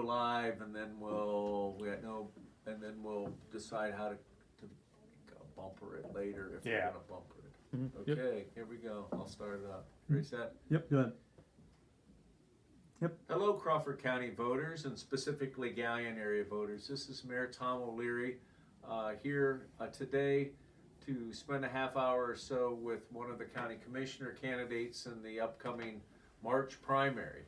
live, and then we'll decide how to bumper it later if we're Yeah. gonna bumper it. Mhm. Okay, here we go. I'll start it up. Ready, set? Yep, go ahead. Yep. Hello, Crawford County voters, and specifically Gallion area voters. This is Mayor Tom O'Leary here today to spend a half hour or so with one of the county commissioner candidates in the upcoming March primary.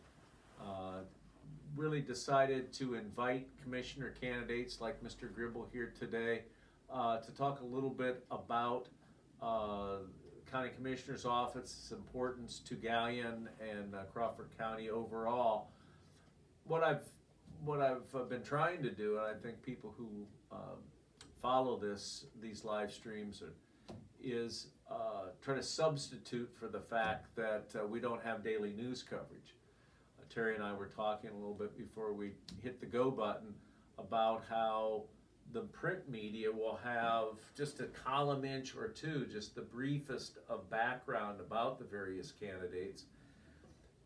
Really decided to invite commissioner candidates like Mr. Gribble here today to talk a little bit about County Commissioner's Office, its importance to Gallion and Crawford County overall. What I've been trying to do, and I think people who follow these live streams is try to substitute for the fact that we don't have daily news coverage. Terry and I were talking a little bit before we hit the go button about how the print media will have just a column inch or two, just the briefest of background about the various candidates.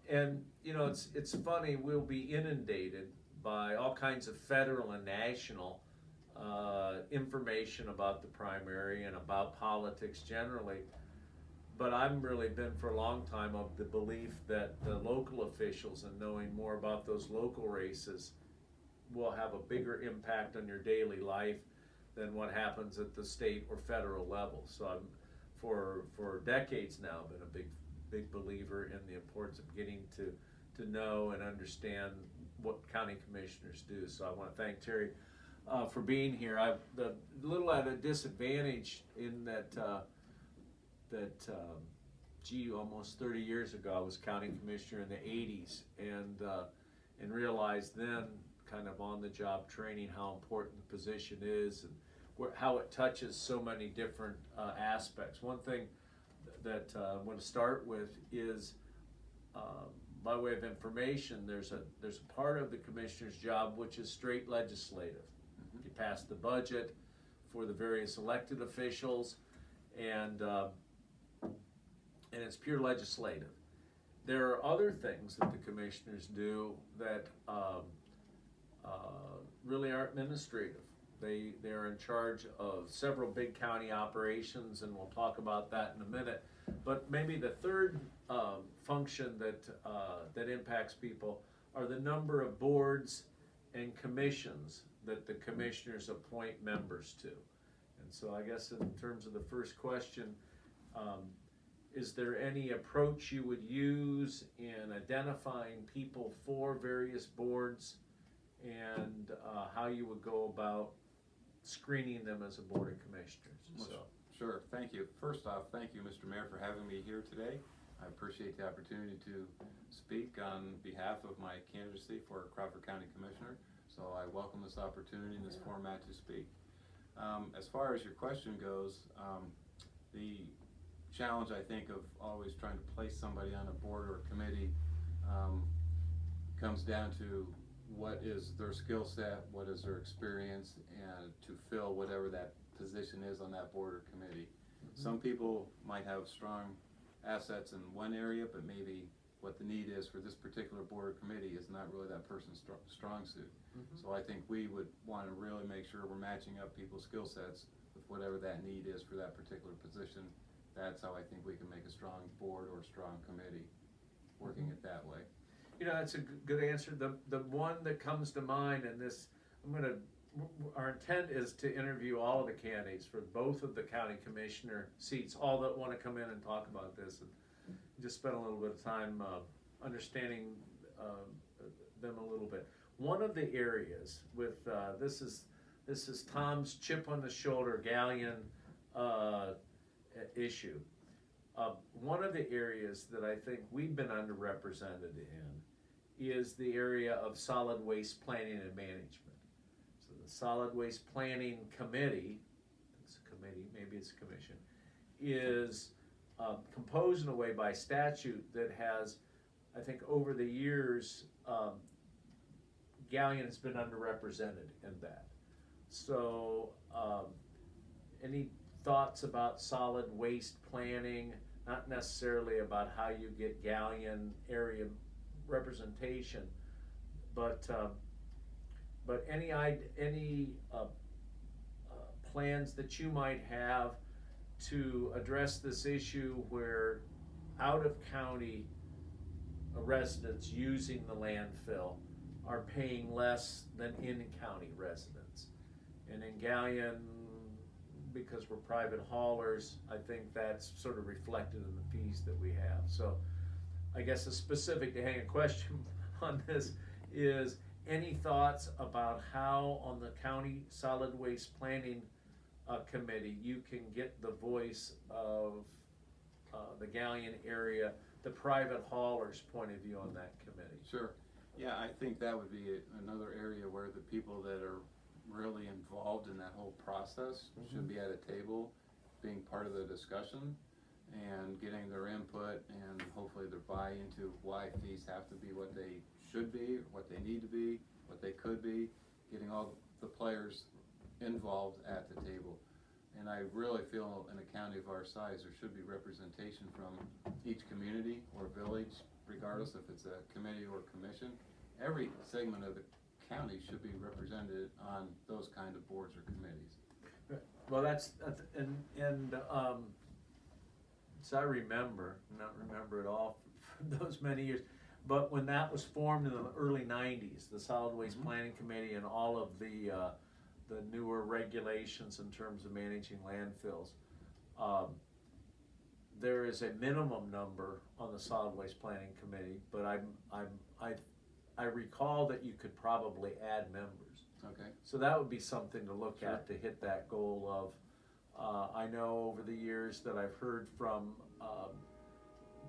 And it's funny, we'll be inundated by all kinds of federal and national information about the primary and about politics generally. But I've really been for a long time of the belief that the local officials and knowing more about those local races will have a bigger impact on your daily life than what happens at the state or federal level. So I'm for decades now been a big believer in the importance of getting to know and understand what county commissioners do. So I want to thank Terry for being here. I'm a little at a disadvantage in that almost 30 years ago I was county commissioner in the 80s and realized then, kind of on the job training, how important the position is and how it touches so many different aspects. One thing that I want to start with is by way of information, there's a part of the commissioner's job which is straight legislative. You pass the budget for the various elected officials, and it's pure legislative. There are other things that the commissioners do that really are administrative. They are in charge of several big county operations, and we'll talk about that in a minute. But maybe the third function that impacts people are the number of boards and commissions that the commissioners appoint members to. And so I guess in terms of the first question, is there any approach you would use in identifying people for various boards and how you would go about screening them as a board of commissioners? Well, sure, thank you. First off, thank you, Mr. Mayor, for having me here today. I appreciate the opportunity to speak on behalf of my candidacy for Crawford County Commissioner. So I welcome this opportunity in this format to speak. As far as your question goes, the challenge, I think, of always trying to place somebody on a board or committee comes down to what is their skill set, what is their experience, and to fill whatever that position is on that board or committee. Some people might have strong assets in one area, but maybe what the need is for this particular board or committee is not really that person's strong suit. So I think we would want to really make sure we're matching up people's skill sets with whatever that need is for that particular position. That's how I think we can make a strong board or a strong committee, working it that way. That's a good answer. The one that comes to mind, and this, our intent is to interview all of the candidates for both of the county commissioner seats, all that want to come in and talk about this, and just spend a little bit of time understanding them a little bit. One of the areas with this is Tom's chip on the shoulder galleon issue. One of the areas that I think we've been underrepresented in is the area of solid waste planning and management. So the Solid Waste Planning Committee, it's a committee, maybe it's a commission, is composed in a way by statute that has, I think over the years, Gallion has been underrepresented in that. So any thoughts about solid waste planning, not necessarily about how you get Gallion area representation, but but any plans that you might have to address this issue where out-of-county residents using the landfill are paying less than in-county residents. And in Galleon, because we're private haulers, I think that's sort of reflected in the fees that we have. So I guess a specific to hang a question on this is, any thoughts about how on the county solid waste planning committee you can get the voice of the Galleon area, the private haulers' point of view on that committee? Sure. Yeah, I think that would be another area where the people that are really involved in that whole process should be at a table, being part of the discussion and getting their input and hopefully their buy-in to why fees have to be what they should be, what they need to be, what they could be, getting all the players involved at the table. And I really feel in a county of our size, there should be representation from each community or village, regardless if it's a committee or commission. Every segment of the county should be represented on those kind of boards or committees. Well, so I remember, not remember it all for those many years, but when that was formed in the early 90s, the Solid Waste Planning Committee and all of the newer regulations in terms of managing landfills, there is a minimum number on the Solid Waste Planning Committee, but I recall that you could probably add members. Okay. So that would be something to look at to hit that goal of. I know over the years that I've heard from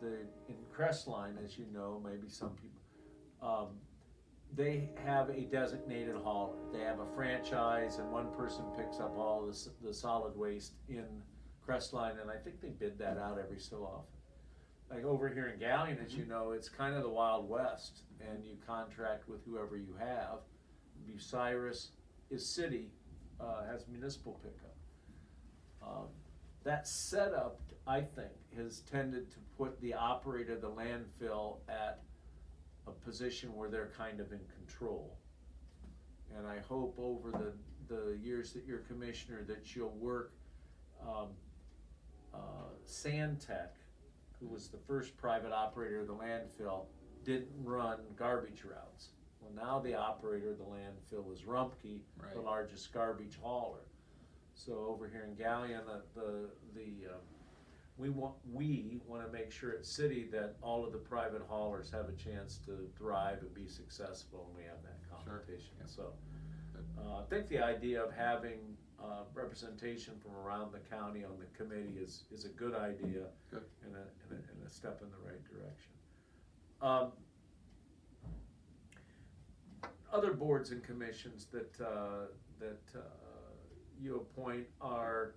in Crestline, as you know, maybe some people, they have a designated hauler. They have a franchise, and one person picks up all the solid waste in Crestline, and I think they bid that out every so often. Like over here in Galleon, as you know, it's kind of the Wild West, and you contract with whoever you have. Bucyrus is city, has municipal pickup. That setup, I think, has tended to put the operator of the landfill at a position where they're kind of in control. And I hope over the years that you're commissioner that you'll work, Sandtech, who was the first private operator of the landfill, didn't run garbage routes. Well, now the operator of the landfill is Rumpke, the largest garbage hauler. So over here in Galleon, we want to make sure at city that all of the private haulers have a chance to thrive and be successful, and we have that competition. Sure. So I think the idea of having representation from around the county on the committee is a good idea. Good. And a step in the right direction. Other boards and commissions that you appoint are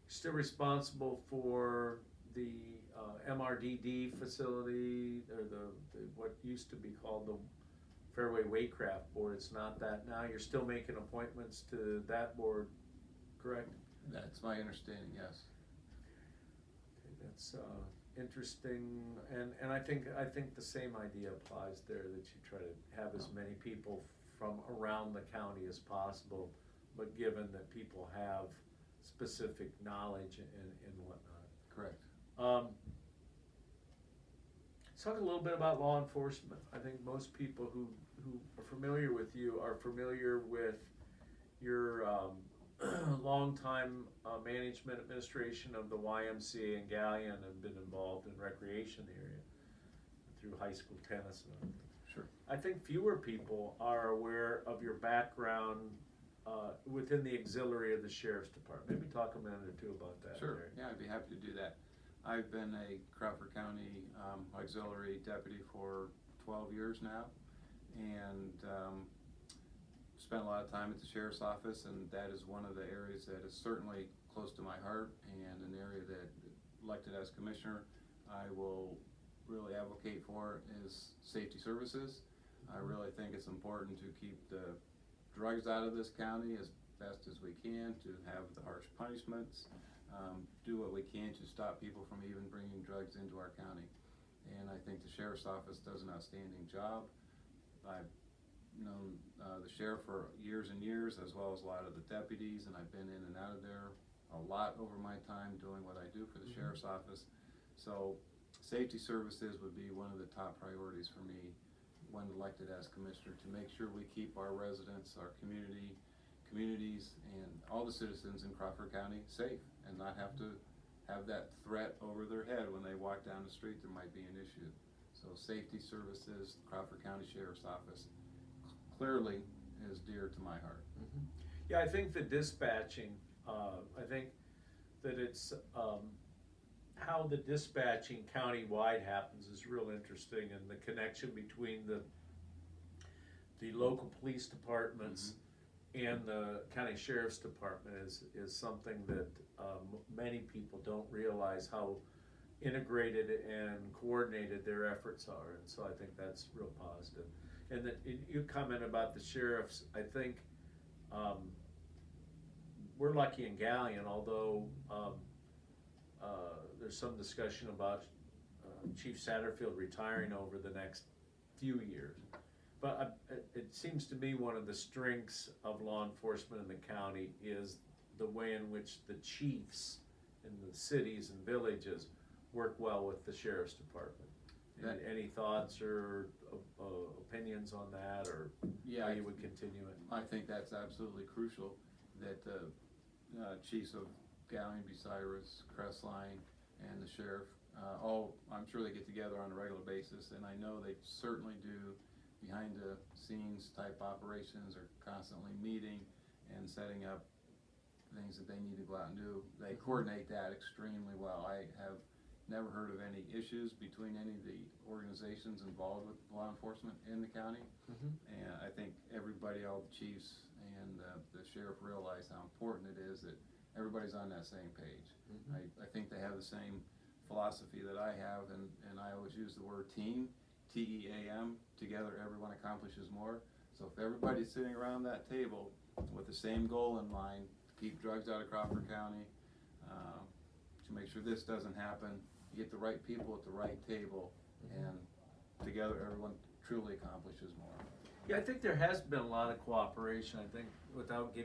still responsible for the MRDD facility, or the what used to be called the Fairway Waycraft Board. It's not that now. You're still making appointments to that board, correct? That's my understanding, yes. Okay, that's interesting, and I think the same idea applies there, that you try to have as many people from around the county as possible, but given that people have specific knowledge and whatnot. Correct. Let's talk a little bit about law enforcement. I think most people who are familiar with you are familiar with your longtime management administration of the YMCA in Galleon, and been involved in recreation area through high school tennis and everything. Sure. I think fewer people are aware of your background within the auxiliary of the Sheriff's Department. Maybe talk a minute or two about that. Sure. Terry. Yeah, I'd be happy to do that. I've been a Crawford County auxiliary deputy for 12 years now, and spent a lot of time at the Sheriff's Office, and that is one of the areas that is certainly close to my heart, and an area that, elected as commissioner, I will really advocate for is safety services. I really think it's important to keep the drugs out of this county as best as we can, to have the harsh punishments, do what we can to stop people from even bringing drugs into our county. And I think the Sheriff's Office does an outstanding job. I've known the sheriff for years and years, as well as a lot of the deputies, and I've been in and out of there a lot over my time doing what I do for the sheriff's office. So safety services would be one of the top priorities for me when elected as commissioner, to make sure we keep our residents, our communities, and all the citizens in Crawford County safe, and not have to have that threat over their head when they walk down the street there might be an issue. So safety services, Crawford County Sheriff's Office, clearly is dear to my heart. Mm-hmm. Yeah, I think the dispatching, I think that it's, how the dispatching countywide happens is real interesting, and the connection between the local police departments and the county sheriff's department is something that many people don't realize how integrated and coordinated their efforts are, and so I think that's real positive. And that you comment about the sheriffs, I think we're lucky in Galleon, although there's some discussion about Chief Satterfield retiring over the next few years. But it seems to me one of the strengths of law enforcement in the county is the way in which the chiefs in the cities and villages work well with the sheriff's department. Any thoughts or opinions on that, or how you would continue it? I think that's absolutely crucial, that the chiefs of Galleon, Bucyrus, Crestline, and the sheriff, I'm sure they get together on a regular basis, and I know they certainly do behind the scenes type operations, are constantly meeting and setting up things that they need to go out and do. They coordinate that extremely well. I have never heard of any issues between any of the organizations involved with law enforcement in the county. And I think everybody, all the chiefs and the sheriff, realize how important it is that everybody's on that same page. I think they have the same philosophy that I have, and I always use the word team, T-E-A-M, together everyone accomplishes more. So if everybody's sitting around that table with the same goal in mind, to keep drugs out of Crawford County, to make sure this doesn't happen, you get the right people at the right table, and together everyone truly accomplishes more. Yeah, I think there has been a lot of cooperation. I think, without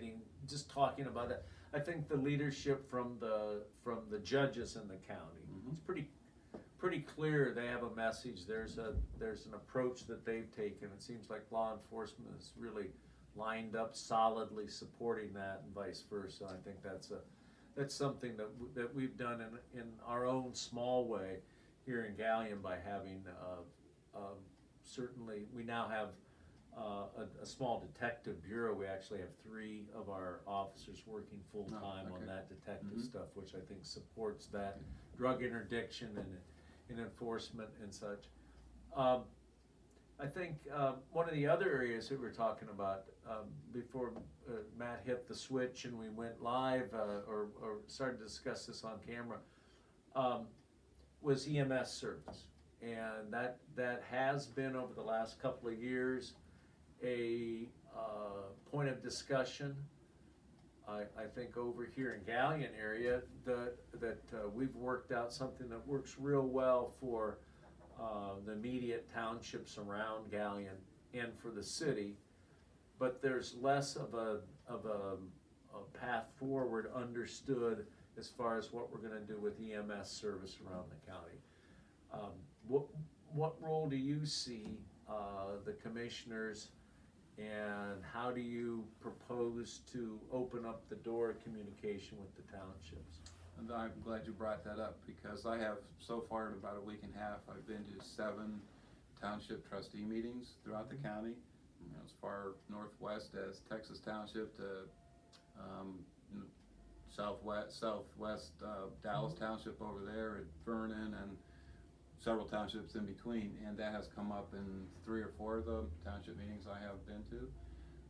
just talking about it, I think the leadership from the judges in the county, it's pretty clear. They have a message. There's an approach that they've taken. It seems like law enforcement is really lined up solidly supporting that, and vice versa. I think that's something that we've done in our own small way here in Galleon by having certainly, we now have a small detective bureau. We actually have 3 of our officers working full time on that detective stuff, which I think supports that drug interdiction and enforcement and such. I think one of the other areas that we're talking about before Matt hit the switch and we went live or started to discuss this on camera was EMS service, and that has been over the last couple of years a point of discussion. I think over here in Galleon area that we've worked out something that works real well for the immediate townships around Galleon and for the city, but there's less of a path forward understood as far as what we're going to do with EMS service around the county. What role do you see the commissioners, and how do you propose to open up the door of communication with the townships? And I'm glad you brought that up, because I have, so far in about a week and a half, I've been to 7 township trustee meetings throughout the county, as far northwest as Texas Township to southwest Dallas Township over there at Vernon, and several townships in between, and that has come up in 3 or 4 of the township meetings I have been to.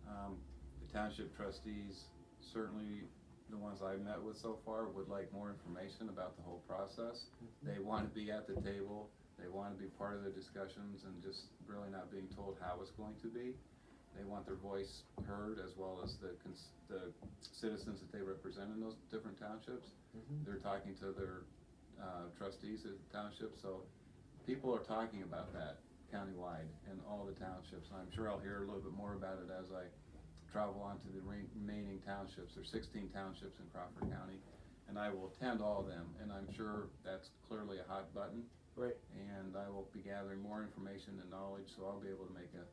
The township trustees, certainly the ones I've met with so far, would like more information about the whole process. They want to be at the table, they want to be part of the discussions, and just really not being told how it's going to be. They want their voice heard, as well as the citizens that they represent in those different townships. They're talking to their trustees at the township, so people are talking about that. countywide in all the townships. And I'm sure I'll hear a little bit more about it as I travel on to the remaining townships. There's 16 townships in Crawford County, and I will attend all of them, and I'm sure that's clearly a hot button. Right. And I will be gathering more information and knowledge, so I'll be able to make a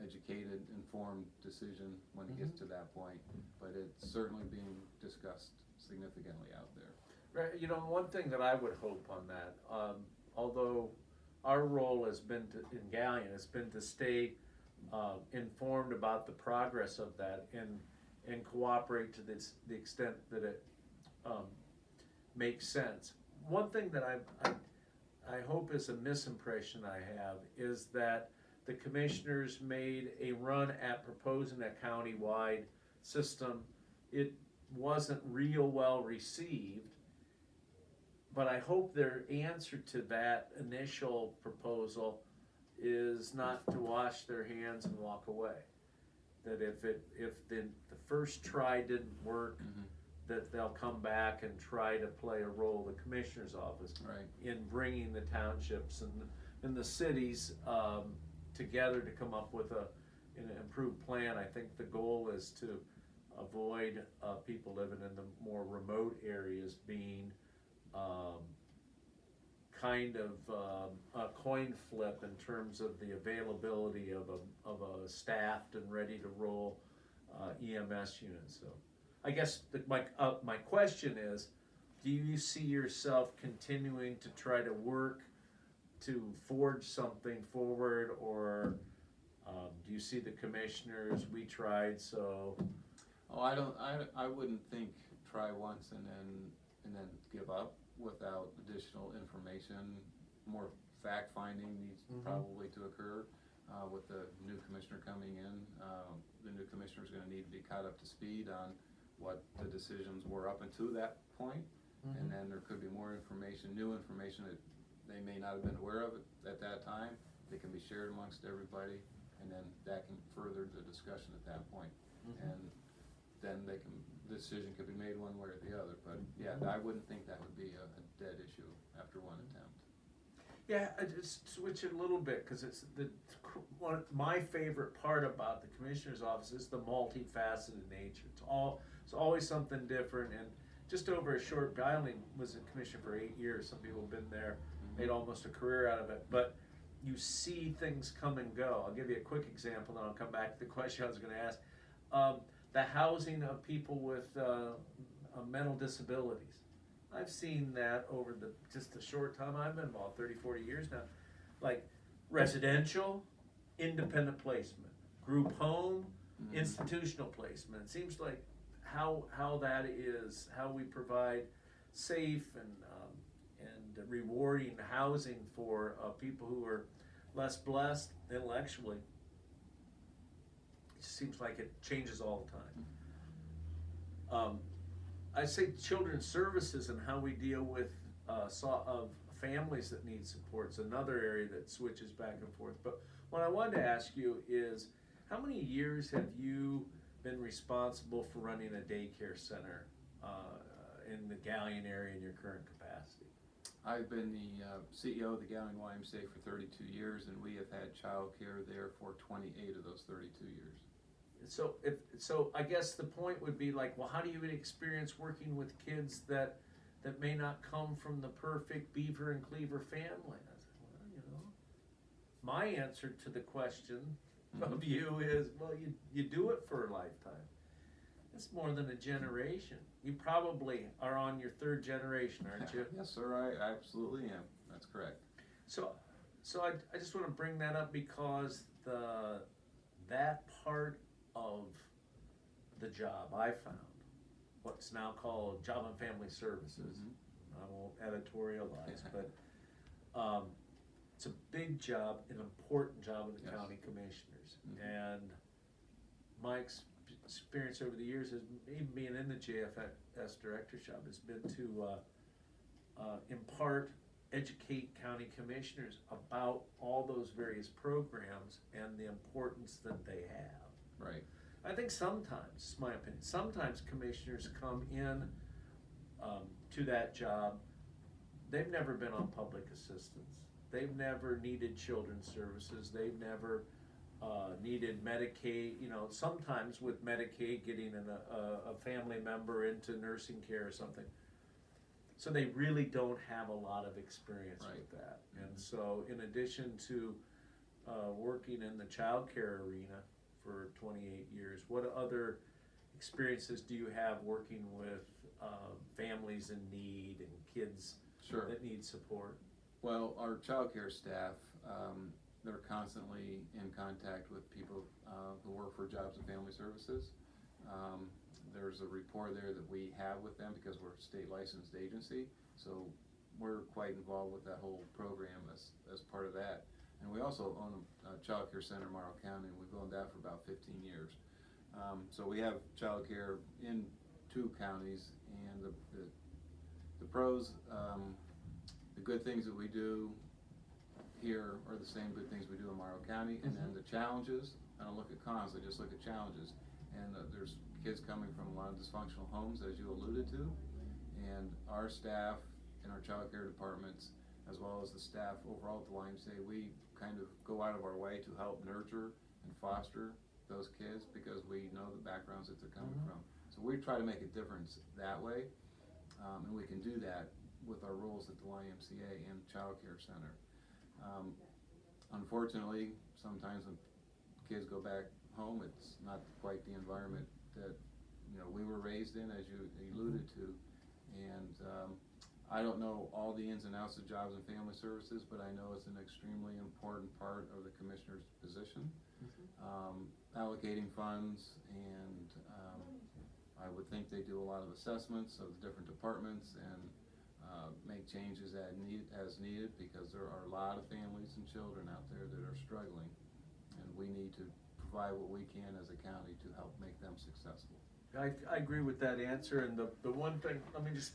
educated, informed decision when it gets to that point. But it's certainly being discussed significantly out there. Right, you know, one thing that I would hope on that, although our role has been in Galleon, has been to stay informed about the progress of that and cooperate to the extent that it makes sense. One thing that I hope is a misimpression I have is that the commissioners made a run at proposing a county-wide system. It wasn't real well received, but I hope their answer to that initial proposal is not to wash their hands and walk away. That if the first try didn't work, that they'll come back and try to play a role, the commissioner's office, Right. in bringing the townships and the cities together to come up with an improved plan. I think the goal is to avoid people living in the more remote areas being kind of a coin flip in terms of the availability of a staffed and ready to roll EMS unit. So I guess my question is, do you see yourself continuing to try to work to forge something forward, or do you see the commissioners, we tried, so? Oh, I wouldn't think try once and then give up without additional information. More fact finding needs probably to occur with the new commissioner coming in. The new commissioner is going to need to be caught up to speed on what the decisions were up until that point, and then there could be more information, new information that they may not have been aware of at that time. They can be shared amongst everybody, and then that can further the discussion at that point. And then the decision could be made one way or the other. But yeah, I wouldn't think that would be a dead issue after one attempt. Yeah, I just switch it a little bit, because it's my favorite part about the commissioner's office is the multifaceted nature. It's always something different, and just over a short, I only was a commissioner for 8 years. Some people have been there, made almost a career out of it, but you see things come and go. I'll give you a quick example, then I'll come back to the question I was going to ask. The housing of people with mental disabilities. I've seen that over just the short time I've been involved, 30, 40 years now. Like residential, independent placement, group home, institutional placement. It seems like how that is, how we provide safe and rewarding housing for people who are less blessed intellectually. It seems like it changes all the time. I say children's services and how we deal with of families that need support is another area that switches back and forth. But what I wanted to ask you is, how many years have you been responsible for running a daycare center in the Galleon area in your current capacity? I've been the CEO of the Galleon YMCA for 32 years, and we have had child care there for 28 of those 32 years. So I guess the point would be like, well, how do you experience working with kids that may not come from the perfect Beaver and Cleaver family? I said, well, my answer to the question of you is, well, you do it for a lifetime. It's more than a generation. You probably are on your third generation, aren't you? Yes, sir, I absolutely am. That's correct. So I just want to bring that up because that part of the job I found, what's now called Job and Family Services. I won't editorialize, but it's a big job, an important job of the county commissioners. And my experience over the years, even being in the JFS director's job, has been to educate county commissioners about all those various programs and the importance that they have. Right. I think sometimes, my opinion, sometimes commissioners come in to that job, they've never been on public assistance. They've never needed children's services. They've never needed Medicaid. You know, sometimes with Medicaid, getting a family member into nursing care or something. So they really don't have a lot of experience Right. with that. And so, in addition to working in the child care arena for 28 years, what other experiences do you have working with families in need and kids Sure. that need support? Well, our childcare staff, they're constantly in contact with people who work for Jobs and Family Services. There's a rapport there that we have with them because we're a state licensed agency, so we're quite involved with that whole program as part of that. And we also own a child care center in Morrow County, and we've owned that for about 15 years. So we have child care in 2 counties, and the pros, the good things that we do here are the same good things we do in Morrow County, and then the challenges, I don't look at cons, I just look at challenges. And there's kids coming from a lot of dysfunctional homes, as you alluded to, and our staff in our child care departments, as well as the staff overall at the YMCA, we kind of go out of our way to help nurture and foster those kids because we know the backgrounds that they're coming from. So we try to make a difference that way, and we can do that with our roles at the YMCA and Child Care Center. Unfortunately, sometimes when kids go back home, it's not quite the environment that we were raised in, as you alluded to. And I don't know all the ins and outs of Jobs and Family Services, but I know it's an extremely important part of the commissioner's position. Allocating funds, and I would think they do a lot of assessments of the different departments and make changes as needed, because there are a lot of families and children out there that are struggling, and we need to provide what we can as a county to help make them successful. I agree with that answer, and the one thing, let me just,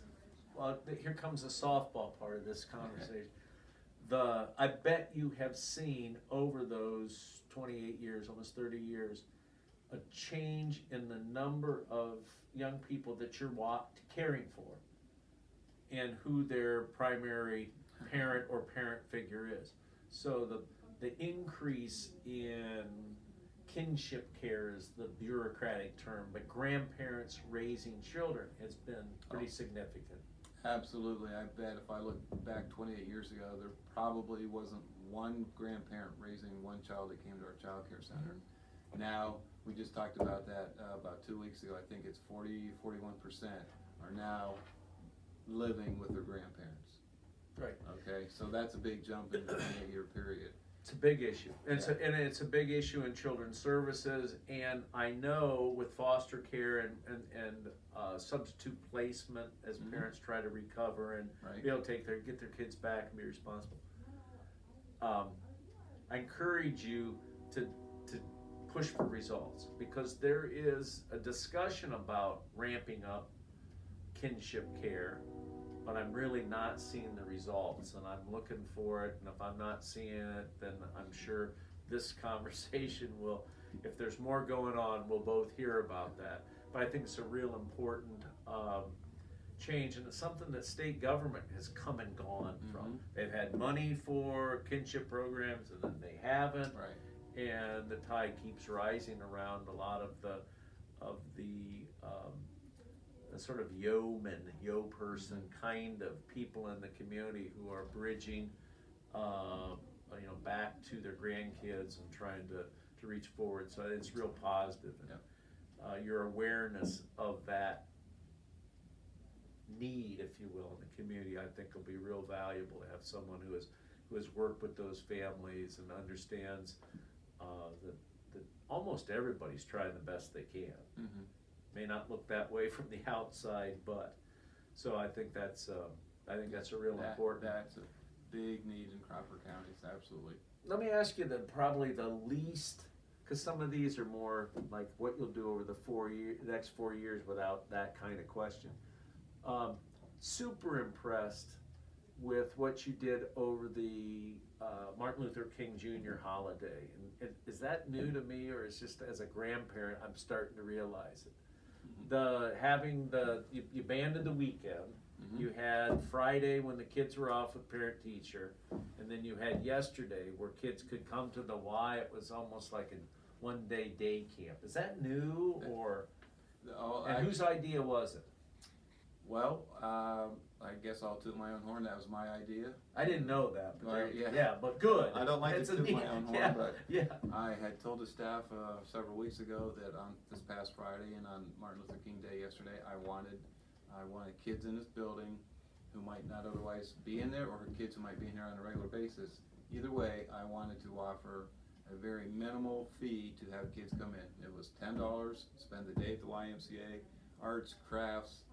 here comes the softball part of this conversation. Okay. I bet you have seen over those 28 years, almost 30 years, a change in the number of young people that you're caring for and who their primary parent or parent figure is. So the increase in kinship care is the bureaucratic term, but grandparents raising children has been pretty significant. Absolutely. I bet if I look back 28 years ago, there probably wasn't one grandparent raising one child that came to our child care center. Now, we just talked about that about 2 weeks ago. I think it's 41% are now living with their grandparents. Right. Okay, so that's a big jump in a 28-year period. It's a big issue. And it's a big issue in children's services, and I know with foster care and substitute placement as parents try to recover and be able to get their kids back and be responsible. I encourage you to push for results, because there is a discussion about ramping up kinship care, but I'm really not seeing the results, and I'm looking for it, and if I'm not seeing it, then I'm sure this conversation will, if there's more going on, we'll both hear about that. But I think it's a real important change, and it's something that state government has come and gone from. They've had money for kinship programs, and then they haven't, and the tide keeps rising around a lot of the sort of yo person kind of people in the community who are bridging, back to their grandkids and trying to reach forward. So it's real positive. And, your awareness of that need, if you will, in the community, I think will be real valuable to have someone who has worked with those families and understands that almost everybody's trying the best they can. May not look that way from the outside, but so I think that's a real important. That's a big need in Crawford counties, absolutely. Let me ask you probably the least, because some of these are more like what you'll do over the next 4 years without that kind of question. Super impressed with what you did over the Martin Luther King Jr. holiday. And is that new to me, or is just as a grandparent I'm starting to realize it? You banded the weekend. Mhm. You had Friday when the kids were off with parent teacher, and then you had yesterday where kids could come to the Y. It was almost like a 1 day day camp. Is that new or? Oh, And whose idea was it? Well, I guess I'll toot my own horn. That was my idea. I didn't know that, but Well, yeah, but good. I don't like It's to a toot my neat- own horn, yeah, but yeah. I had told the staff several weeks ago that on this past Friday and on Martin Luther King Day yesterday, I wanted kids in this building who might not otherwise be in there, or kids who might be in here on a regular basis. Either way, I wanted to offer a very minimal fee to have kids come in. It was $10, spend the day at the YMCA, arts, crafts,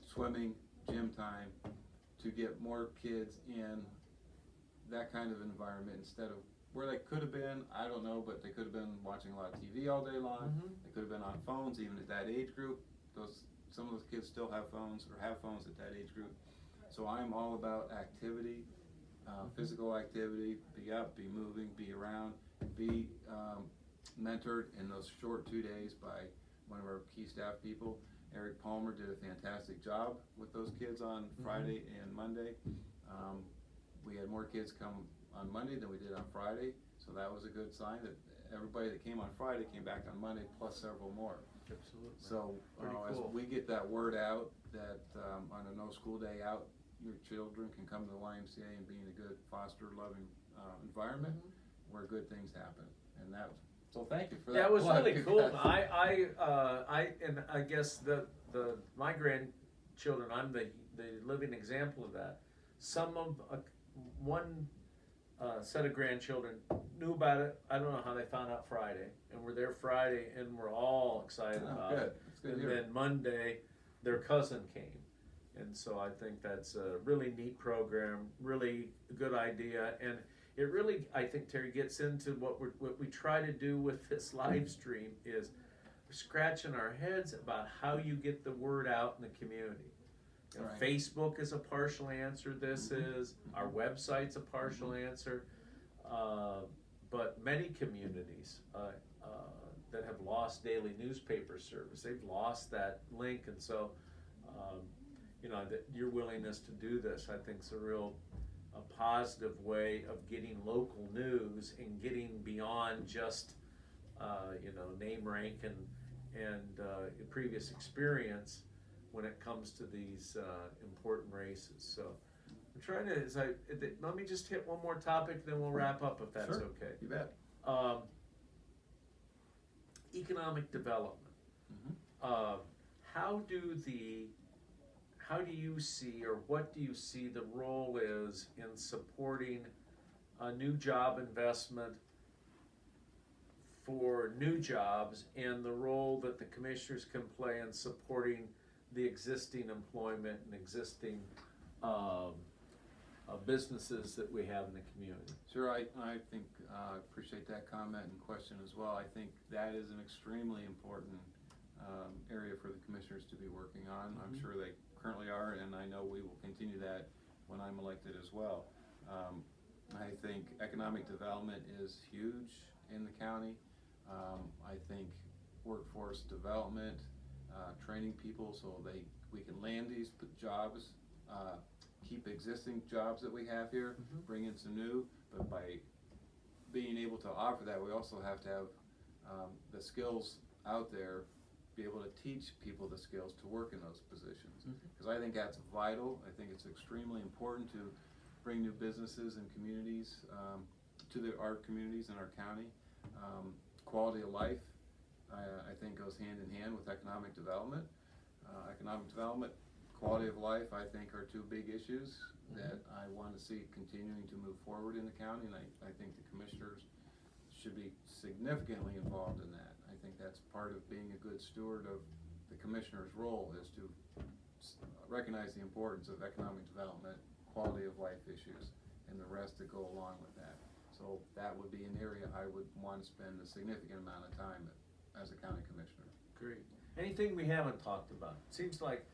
swimming, gym time, to get more kids in that kind of environment instead of where they could have been, I don't know, but they could have been watching a lot of TV all day long. Mhm. They could have been on phones, even at that age group. Some of those kids still have phones or have phones at that age group. So I'm all about activity, physical activity, be up, be moving, be around, be mentored in those short 2 days by one of our key staff people. Eric Palmer did a fantastic job with those kids on Friday and Monday. We had more kids come on Monday than we did on Friday, so that was a good sign that everybody that came on Friday came back on Monday, plus several more. Absolutely. So Pretty as cool. we get that word out that on a no school day out, your children can come to the YMCA and be in a good foster loving environment where good things happen. And so thank you for that. Yeah, it was plug, really you cool. guys. I guess my grandchildren, I'm the living example of that. Some of one set of grandchildren knew about it. I don't know how they found out Friday, and were there Friday, and we're all excited about Good. it. It's good to And hear. then Monday, their cousin came, and so I think that's a really neat program, really good idea, and it really, I think, Terry, gets into what we try to do with this live stream is we're scratching our heads about how you get the word out in the community. You know, Right. Facebook is a partial answer. This is our website's a partial answer, but many communities that have lost daily newspaper service, they've lost that link, and so that your willingness to do this, I think, is a positive way of getting local news and getting beyond just name, rank, and previous experience when it comes to these important races. So I'm trying to, let me just hit one more topic, then we'll wrap up if that's Sure. okay. You bet. Economic development. How do you see, or what do you see the role is in supporting a new job investment for new jobs, and the role that the commissioners can play in supporting the existing employment and existing businesses that we have in the community? Sure, I think, appreciate that comment and question as well. I think that is an extremely important area for the commissioners to be working on. I'm sure they currently are, and I know we will continue that when I'm elected as well. I think economic development is huge in the county. I think workforce development, training people so we can land these jobs, keep existing jobs that we have here, bring in some new, but by being able to offer that, we also have to have the skills out there, be able to teach people the skills to work in those positions. Because I think that's vital. I think it's extremely important to bring new businesses and communities to our communities in our county. Quality of life, I think, goes hand in hand with economic development. Economic development, quality of life, I think, are two big issues that I want to see continuing to move forward in the county, and I think the commissioners should be significantly involved in that. I think that's part of being a good steward of the commissioner's role, is to recognize the importance of economic development, quality of life issues, and the rest that go along with that. So that would be an area I would want to spend a significant amount of time as a county commissioner. Great. Anything we haven't talked about? Seems like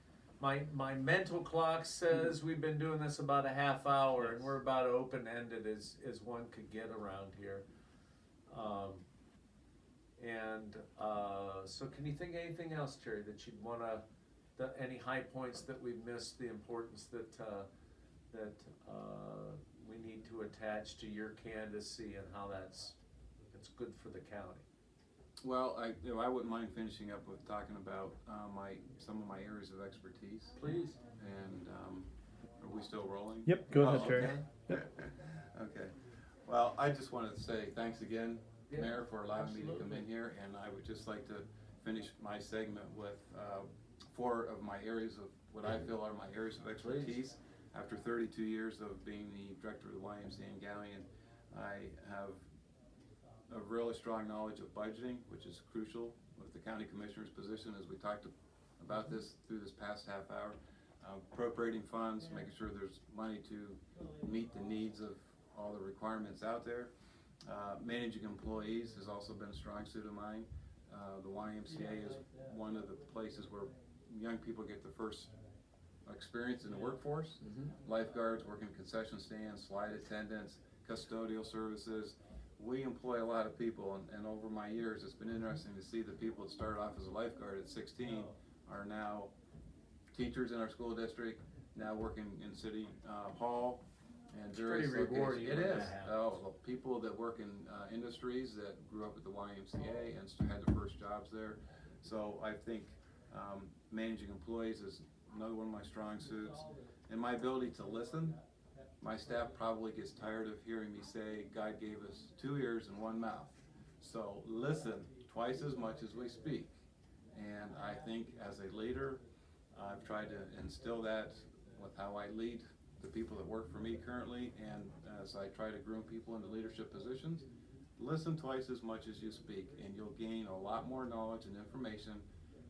my mental clock says we've been doing this about a half hour, and we're about open-ended as one could get around here. And so can you think of anything else, Terry, that you'd wanna, any high points that we've missed, the importance that we need to attach to your candidacy and how it's good for the county? Well, I wouldn't mind finishing up with talking about some of my areas of expertise. Please. And are we still rolling? Yep, go ahead, Oh, Terry. okay. Okay. Well, I just wanted to say thanks again, Yeah, Mayor, for allowing me to come absolutely. in here, and I would just like to finish my segment with 4 of my areas of what I feel are my areas of expertise. After 32 years of being the director of the YMCA in Galleon, I have a really strong knowledge of budgeting, which is crucial with the county commissioner's position, as we talked about this through this past half hour. Appropriating funds, making sure there's money to meet the needs of all the requirements out there. Managing employees has also been a strong suit of mine. The YMCA is one of the places where young people get the first experience in the workforce. Lifeguards, working concession stands, flight attendants, custodial services. We employ a lot of people, and over my years, it's been interesting to see the people that started off as a lifeguard at 16 are now teachers in our school district, now working in City Hall and various pretty rewarding locations. It when is. that happens. Oh, people that work in industries that grew up at the YMCA and had their first jobs there. So I think managing employees is another one of my strong suits. And my ability to listen. My staff probably gets tired of hearing me say God gave us 2 ears and 1 mouth. So listen twice as much as we speak. And I think as a leader, I've tried to instill that with how I lead the people that work for me currently, and as I try to groom people into leadership positions. Listen twice as much as you speak, and you'll gain a lot more knowledge and information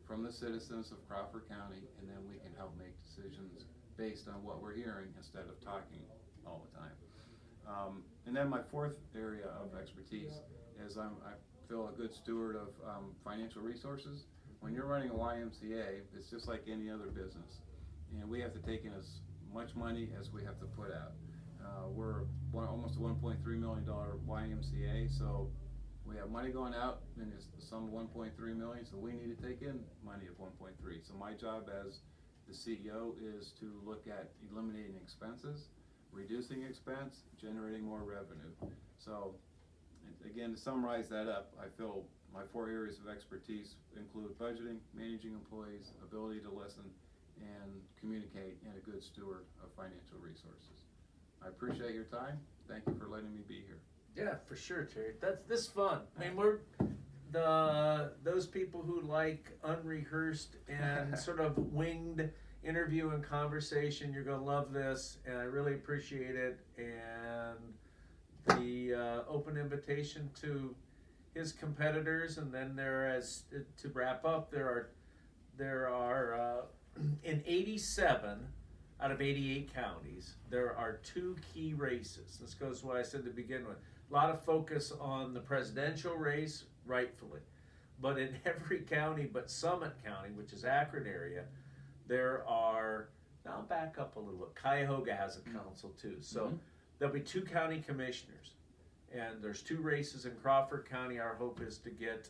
from the citizens of Crawford County, and then we can help make decisions based on what we're hearing instead of talking all the time. And then my 4th area of expertise is I feel a good steward of financial resources. When you're running a YMCA, it's just like any other business, and we have to take in as much money as we have to put out. We're almost a $1.3 million YMCA, so we have money going out, and it's the sum of 1.3 million, so we need to take in money of 1.3. So my job as the CEO is to look at eliminating expenses, reducing expense, generating more revenue. So again, to summarize that up, I feel my 4 areas of expertise include budgeting, managing employees, ability to listen, and communicate, and a good steward of financial resources. I appreciate your time. Thank you for letting me be here. Yeah, for sure, Terry. This fun. I mean, we're those people who like unrehearsed and sort of winged interview and conversation. You're gonna love this, and I really appreciate it. And the open invitation to his competitors, and then to wrap up, there are in 87 out of 88 counties, there are 2 key races. This goes to what I said to begin with. A lot of focus on the presidential race, rightfully. But in every county but Summit County, which is Akron area, there are, now I'll back up a little bit, Cuyahoga has a council too. So there'll be 2 county commissioners. And there's 2 races in Crawford County. Our hope is to get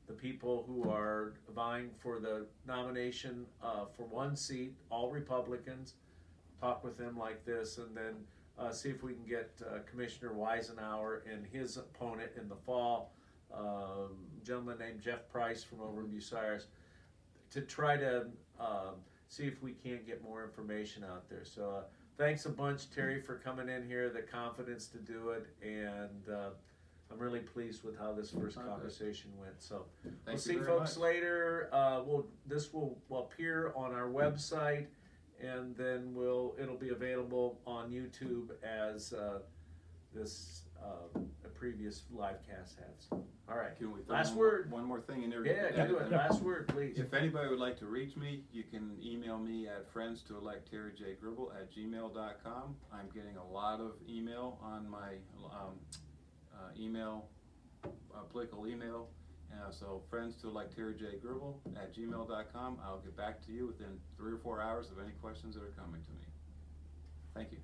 the people who are vying for the nomination for 1 seat, all Republicans, talk with them like this, and then see if we can get Commissioner Weisenhower and his opponent in the fall, gentleman named Jeff Price from over in Bucyrus, to try to see if we can't get more information out there. So thanks a bunch, Terry, for coming in here, the confidence to do it, and I'm really pleased with how this first conversation went. So we'll see folks later. This will appear on our website, and then it'll be available on YouTube as this a previous live cast has. All right. Can we throw last word? One more thing in there. Yeah, do it. Last word, please. If anybody would like to reach me, you can email me at friends-to-elect-terry-j-gribble@gmail.com. I'm getting a lot of email on my political email. So friends-to-elect-terry-j-gribble@gmail.com. I'll get back to you within 3 or 4 hours of any questions that are coming to me. Thank you.